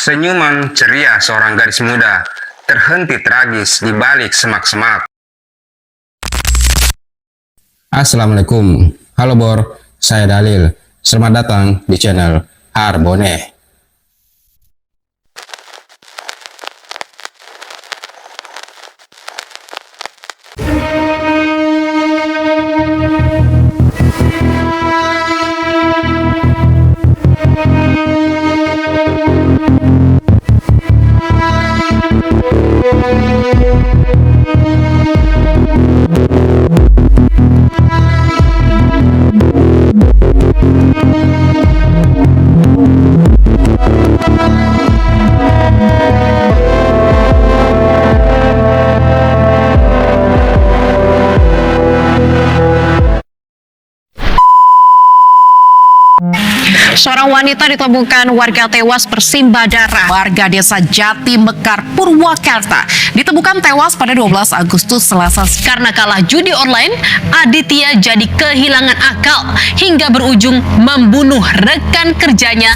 Senyuman ceria seorang gadis muda terhenti tragis di balik semak-semak. Assalamualaikum, halo Bor, saya Dalil. Selamat datang di channel Harbone. Seorang wanita ditemukan warga tewas bersimbah darah. Warga desa Jati Mekar, Purwakarta ditemukan tewas pada 12 Agustus Selasa. Karena kalah judi online, Aditya jadi kehilangan akal hingga berujung membunuh rekan kerjanya.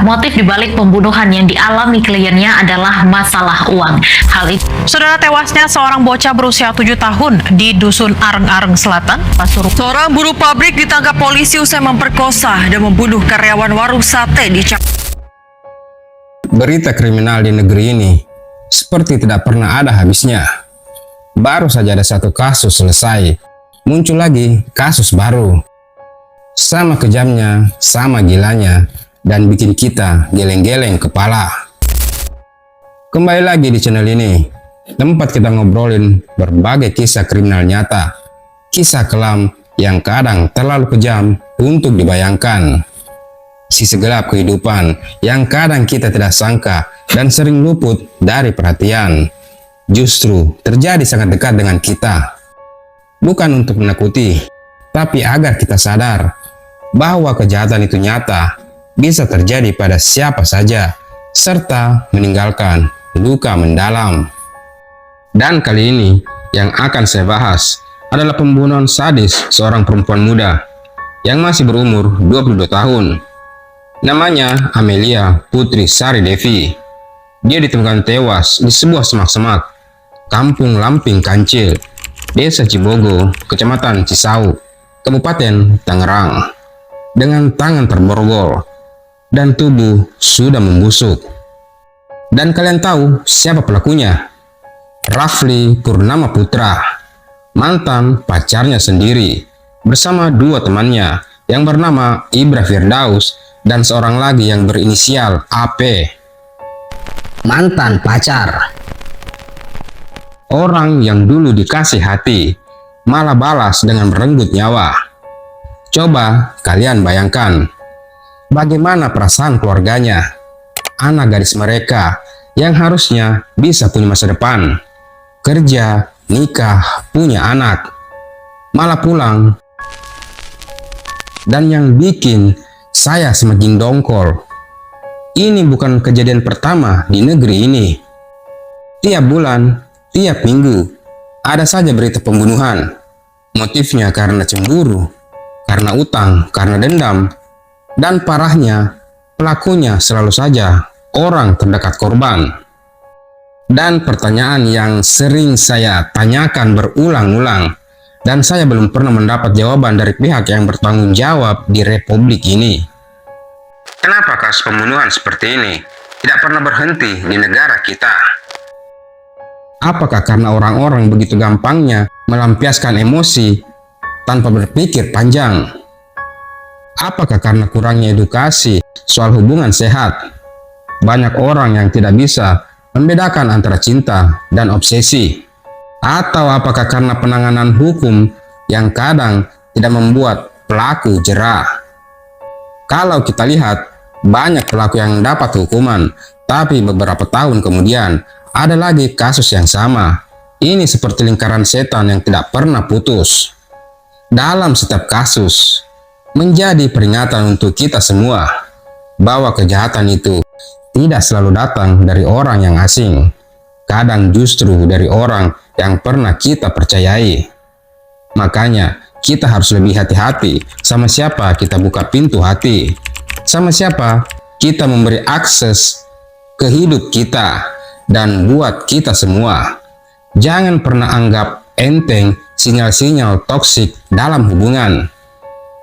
Motif dibalik pembunuhan yang dialami kliennya adalah masalah uang. Hal itu, Saudara, tewasnya seorang bocah berusia 7 tahun di Dusun Areng-Areng Selatan, Pasuruan. Seorang buruh pabrik ditangkap polisi usai memperkosa dan membunuh karyawan warung sate di Berita kriminal di negeri ini seperti tidak pernah ada habisnya. Baru saja ada satu kasus selesai, muncul lagi kasus baru. Sama kejamnya, sama gilanya, dan bikin kita geleng-geleng kepala. Kembali lagi di channel ini, tempat kita ngobrolin berbagai kisah kriminal nyata, kisah kelam yang kadang terlalu kejam untuk dibayangkan. Sisi gelap kehidupan yang kadang kita tidak sangka dan sering luput dari perhatian, justru terjadi sangat dekat dengan kita. Bukan untuk menakuti, tapi agar kita sadar bahwa kejahatan itu nyata, bisa terjadi pada siapa saja, serta meninggalkan luka mendalam. Dan kali ini yang akan saya bahas adalah pembunuhan sadis seorang perempuan muda yang masih berumur 22 tahun. Namanya Amelia Putri Sari Devi. Dia ditemukan tewas di sebuah semak-semak, Kampung Lamping Kancil, Desa Cibogo, Kecamatan Cisau, Kabupaten Tangerang, dengan tangan terborgol dan tubuh sudah membusuk. Dan kalian tahu siapa pelakunya? Rafli Purnama Putra, mantan pacarnya sendiri, bersama dua temannya yang bernama Ibra Firdaus dan seorang lagi yang berinisial AP. Mantan pacar. Orang yang dulu dikasih hati, malah balas dengan merenggut nyawa. Coba kalian bayangkan, bagaimana perasaan keluarganya, anak gadis mereka yang harusnya bisa punya masa depan, kerja, nikah, punya anak, malah pulang. Dan yang bikin saya semakin dongkol, ini bukan kejadian pertama di negeri ini. Tiap bulan, tiap minggu, ada saja berita pembunuhan. Motifnya karena cemburu, karena utang, karena dendam, dan parahnya, pelakunya selalu saja orang terdekat korban. Dan pertanyaan yang sering saya tanyakan berulang-ulang, dan saya belum pernah mendapat jawaban dari pihak yang bertanggung jawab di Republik ini. Kenapa kasus pembunuhan seperti ini tidak pernah berhenti di negara kita? Apakah karena orang-orang begitu gampangnya melampiaskan emosi tanpa berpikir panjang? Apakah karena kurangnya edukasi soal hubungan sehat? Banyak orang yang tidak bisa membedakan antara cinta dan obsesi. Atau apakah karena penanganan hukum yang kadang tidak membuat pelaku jera? Kalau kita lihat, banyak pelaku yang dapat hukuman, tapi beberapa tahun kemudian ada lagi kasus yang sama. Ini seperti lingkaran setan yang tidak pernah putus. Dalam setiap kasus, menjadi peringatan untuk kita semua bahwa kejahatan itu tidak selalu datang dari orang yang asing. Kadang justru dari orang yang pernah kita percayai. Makanya kita harus lebih hati-hati sama siapa kita buka pintu hati, sama siapa kita memberi akses ke hidup kita dan buat kita semua. Jangan pernah anggap enteng sinyal-sinyal toksik dalam hubungan.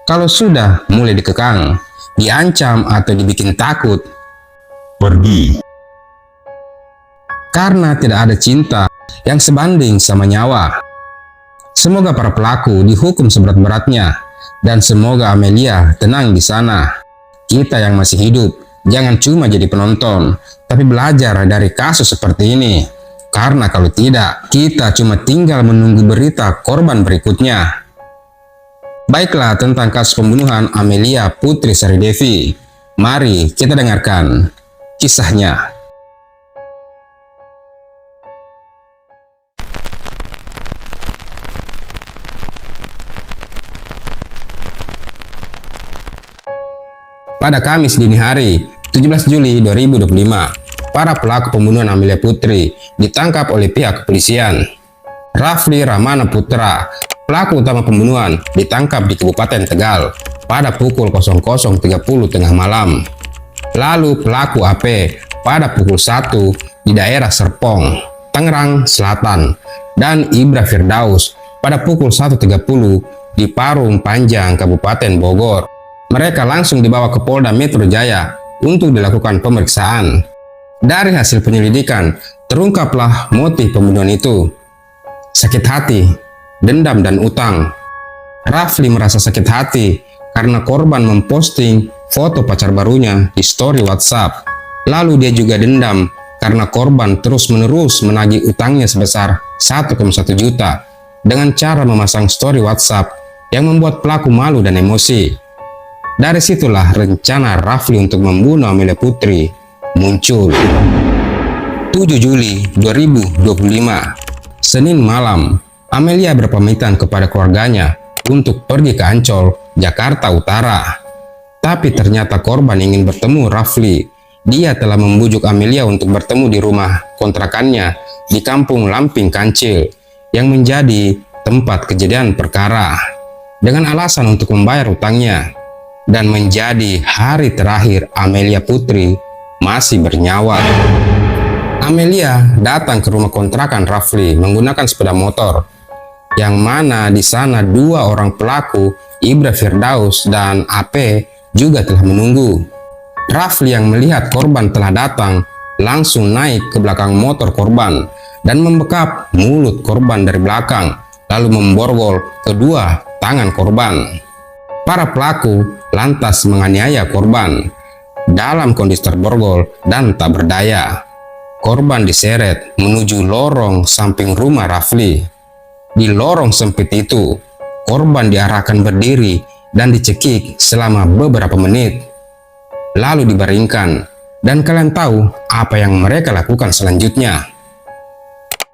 Kalau sudah mulai dikekang, diancam atau dibikin takut, Pergi. karena tidak ada cinta yang sebanding sama nyawa. Semoga para pelaku dihukum seberat-beratnya, dan semoga Amelia tenang di sana. Kita yang masih hidup, jangan cuma jadi penonton, tapi belajar dari kasus seperti ini. Karena kalau tidak, kita cuma tinggal menunggu berita korban berikutnya. Baiklah, tentang kasus pembunuhan Amelia Putri Saridevi, mari kita dengarkan kisahnya. Pada Kamis dini hari, 17 Juli 2025, para pelaku pembunuhan Amelia Putri ditangkap oleh pihak kepolisian. Rafli Ramana Putra, pelaku utama pembunuhan, ditangkap di Kabupaten Tegal pada pukul 00.30 tengah malam. Lalu pelaku AP pada pukul 1 di daerah Serpong, Tangerang Selatan, dan Ibra Firdaus pada pukul 1.30 di Parung Panjang, Kabupaten Bogor. Mereka langsung dibawa ke Polda Metro Jaya untuk dilakukan pemeriksaan. Dari hasil penyelidikan, terungkaplah motif pembunuhan itu. Sakit hati, dendam, dan utang. Rafli merasa sakit hati karena korban memposting foto pacar barunya di story WhatsApp. Lalu dia juga dendam karena korban terus-menerus menagih utangnya sebesar 1,1 juta dengan cara memasang story WhatsApp yang membuat pelaku malu dan emosi. Dari situlah rencana Rafli untuk membunuh Amelia Putri muncul. 7 Juli 2025, Senin malam, Amelia berpamitan kepada keluarganya untuk pergi ke Ancol, Jakarta Utara. Tapi ternyata korban ingin bertemu Rafli. Dia telah membujuk Amelia untuk bertemu di rumah kontrakannya di Kampung Lamping Kancil yang menjadi tempat kejadian perkara, dengan alasan untuk membayar utangnya. Dan menjadi hari terakhir Amelia Putri masih bernyawa. Amelia datang ke rumah kontrakan Rafli menggunakan sepeda motor, yang mana di sana dua orang pelaku, Ibra Firdaus dan AP, juga telah menunggu. Rafli yang melihat korban telah datang langsung naik ke belakang motor korban dan membekap mulut korban dari belakang, lalu memborgol kedua tangan korban. Para pelaku lantas menganiaya korban. Dalam kondisi terborgol dan tak berdaya, korban diseret menuju lorong samping rumah Rafli. Di lorong sempit itu, korban diarahkan berdiri dan dicekik selama beberapa menit, lalu dibaringkan. Dan kalian tahu apa yang mereka lakukan selanjutnya?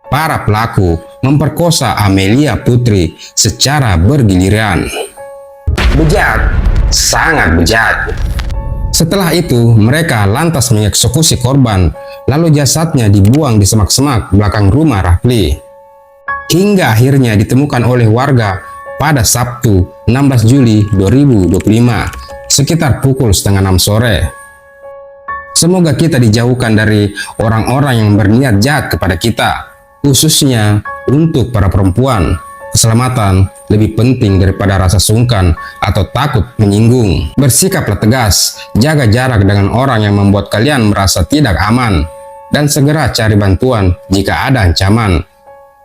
Para pelaku memperkosa Amelia Putri secara bergiliran. Bejat, sangat bejat. Setelah itu, mereka lantas mengeksekusi korban, lalu jasadnya dibuang di semak-semak belakang rumah Rafli. Hingga akhirnya ditemukan oleh warga pada Sabtu 16 Juli 2025, sekitar pukul 5:30 sore. Semoga kita dijauhkan dari orang-orang yang berniat jahat kepada kita, khususnya untuk para perempuan. Keselamatan lebih penting daripada rasa sungkan atau takut menyinggung. Bersikaplah tegas, jaga jarak dengan orang yang membuat kalian merasa tidak aman, dan segera cari bantuan jika ada ancaman.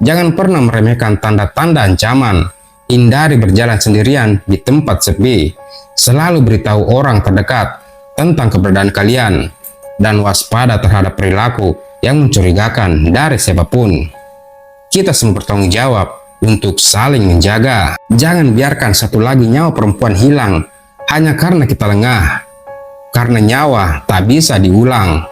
Jangan pernah meremehkan tanda-tanda ancaman. Hindari berjalan sendirian di tempat sepi. Selalu beritahu orang terdekat tentang keberadaan kalian, dan waspada terhadap perilaku yang mencurigakan dari siapapun. Kita semua bertanggung jawab untuk saling menjaga. Jangan biarkan satu lagi nyawa perempuan hilang hanya karena kita lengah, karena nyawa tak bisa diulang.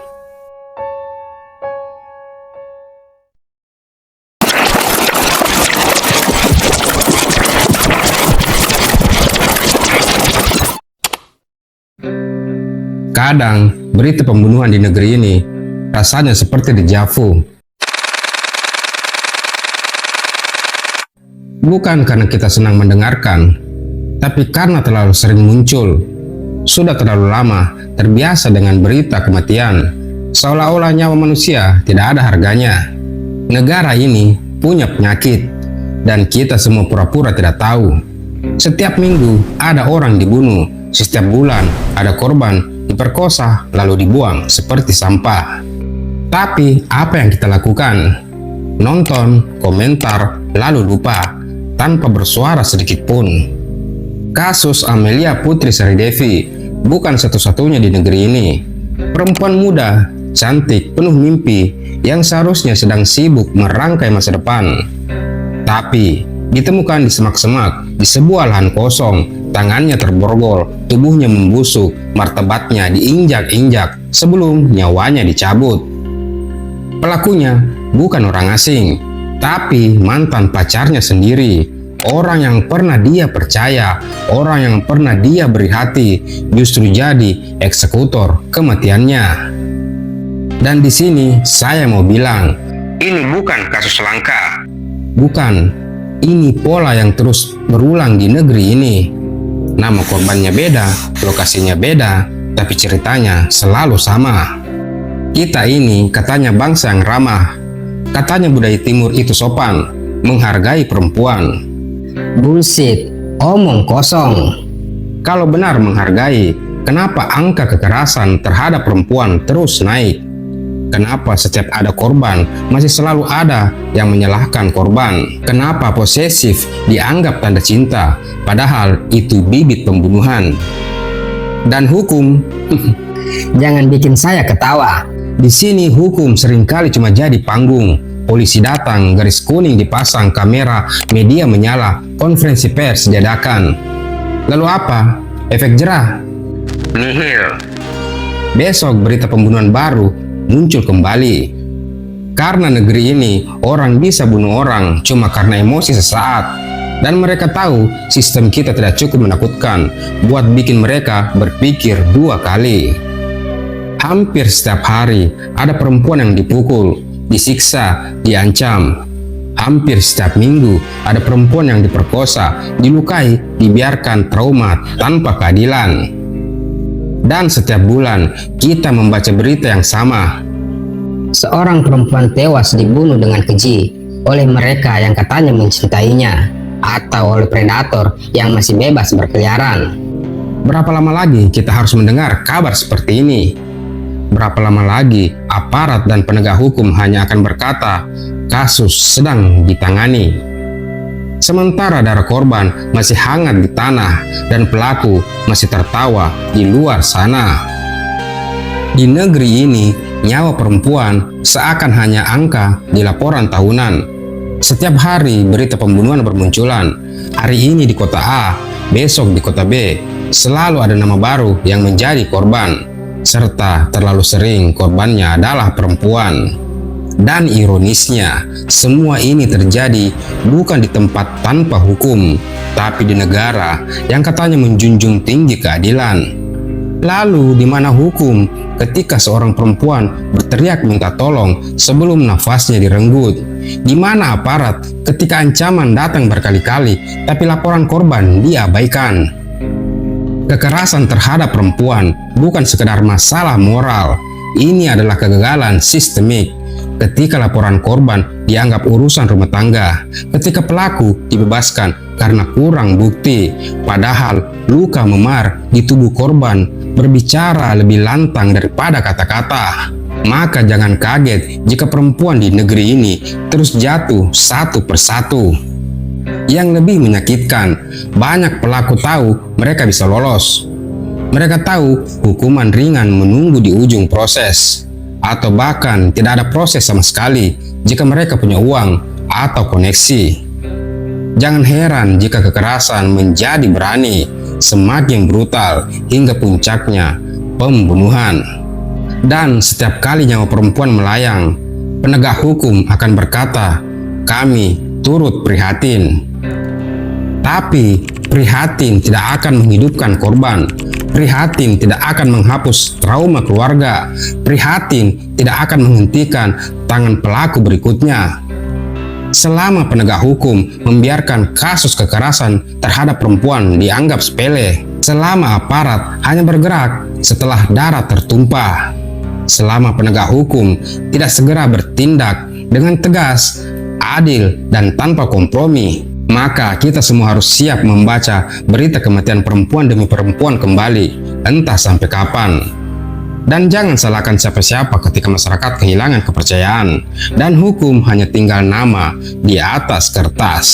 Kadang berita pembunuhan di negeri ini rasanya seperti dejavu. Bukan karena kita senang mendengarkan, tapi karena terlalu sering muncul. Sudah terlalu lama terbiasa dengan berita kematian, Seolah-olah nyawa manusia tidak ada harganya. Negara ini punya penyakit, dan kita semua pura-pura tidak tahu. Setiap minggu ada orang dibunuh, setiap bulan ada korban diperkosa lalu dibuang seperti sampah. Tapi apa yang kita lakukan? Nonton, komentar, lalu lupa, tanpa bersuara sedikit pun. Kasus Amelia Putri Saridevi bukan satu-satunya di negeri ini. Perempuan muda, cantik, penuh mimpi, yang seharusnya sedang sibuk merangkai masa depan. Tapi, ditemukan di semak-semak, di sebuah lahan kosong, tangannya terborgol, tubuhnya membusuk, martabatnya diinjak-injak sebelum nyawanya dicabut. Pelakunya bukan orang asing, tapi mantan pacarnya sendiri, orang yang pernah dia percaya, orang yang pernah dia beri hati, justru jadi eksekutor kematiannya. Dan di sini saya mau bilang, ini bukan kasus langka. Bukan, ini pola yang terus berulang di negeri ini. Nama korbannya beda, lokasinya beda, tapi ceritanya selalu sama. Kita ini katanya bangsa yang ramah, katanya budaya timur itu sopan, menghargai perempuan. Bullshit, omong kosong. Kalau benar menghargai, kenapa angka kekerasan terhadap perempuan terus naik? Kenapa setiap ada korban masih selalu ada yang menyalahkan korban? Kenapa posesif dianggap tanda cinta, padahal itu bibit pembunuhan? Dan hukum, Jangan bikin saya ketawa. di sini hukum seringkali cuma jadi panggung. Polisi datang, garis kuning dipasang, kamera, media menyala, konferensi pers diadakan. Lalu apa? Efek jerah? Nihil. Besok berita pembunuhan baru muncul kembali. Karena negeri ini orang bisa bunuh orang cuma karena emosi sesaat. Dan mereka tahu sistem kita tidak cukup menakutkan buat bikin mereka berpikir dua kali. Hampir setiap hari ada perempuan yang dipukul, disiksa, diancam. Hampir setiap minggu ada perempuan yang diperkosa, dilukai, dibiarkan trauma tanpa keadilan. Dan setiap bulan kita membaca berita yang sama. Seorang perempuan tewas dibunuh dengan keji oleh mereka yang katanya mencintainya, atau oleh predator yang masih bebas berkeliaran. Berapa lama lagi kita harus mendengar kabar seperti ini? Berapa lama lagi aparat dan penegak hukum hanya akan berkata, kasus sedang ditangani. Sementara darah korban masih hangat di tanah dan pelaku masih tertawa di luar sana. Di negeri ini, nyawa perempuan seakan hanya angka di laporan tahunan. Setiap hari berita pembunuhan bermunculan. Hari ini di kota A, besok di kota B. Selalu ada nama baru yang menjadi korban. Serta terlalu sering korbannya adalah perempuan. Dan ironisnya, semua ini terjadi bukan di tempat tanpa hukum, tapi di negara yang katanya menjunjung tinggi keadilan. Lalu di mana hukum ketika seorang perempuan berteriak minta tolong sebelum nafasnya direnggut? Di mana aparat ketika ancaman datang berkali-kali tapi laporan korban diabaikan? Kekerasan terhadap perempuan bukan sekedar masalah moral, ini adalah kegagalan sistemik. Ketika laporan korban dianggap urusan rumah tangga, ketika pelaku dibebaskan karena kurang bukti, padahal luka memar di tubuh korban berbicara lebih lantang daripada kata-kata. Maka jangan kaget jika perempuan di negeri ini terus jatuh satu persatu. Yang lebih menyakitkan, banyak pelaku tahu mereka bisa lolos. Mereka tahu hukuman ringan menunggu di ujung proses, atau bahkan tidak ada proses sama sekali jika mereka punya uang atau koneksi. Jangan heran jika kekerasan menjadi berani, semakin brutal hingga puncaknya pembunuhan. Dan setiap kali nyawa perempuan melayang, penegak hukum akan berkata, "Kami turut prihatin." Tapi prihatin tidak akan menghidupkan korban. Prihatin tidak akan menghapus trauma keluarga. Prihatin tidak akan menghentikan tangan pelaku berikutnya. Selama penegak hukum membiarkan kasus kekerasan terhadap perempuan dianggap sepele, selama aparat hanya bergerak setelah darah tertumpah, selama penegak hukum tidak segera bertindak dengan tegas, adil, dan tanpa kompromi, maka kita semua harus siap membaca berita kematian perempuan demi perempuan kembali, entah sampai kapan. Dan jangan salahkan siapa-siapa ketika masyarakat kehilangan kepercayaan dan hukum hanya tinggal nama di atas kertas.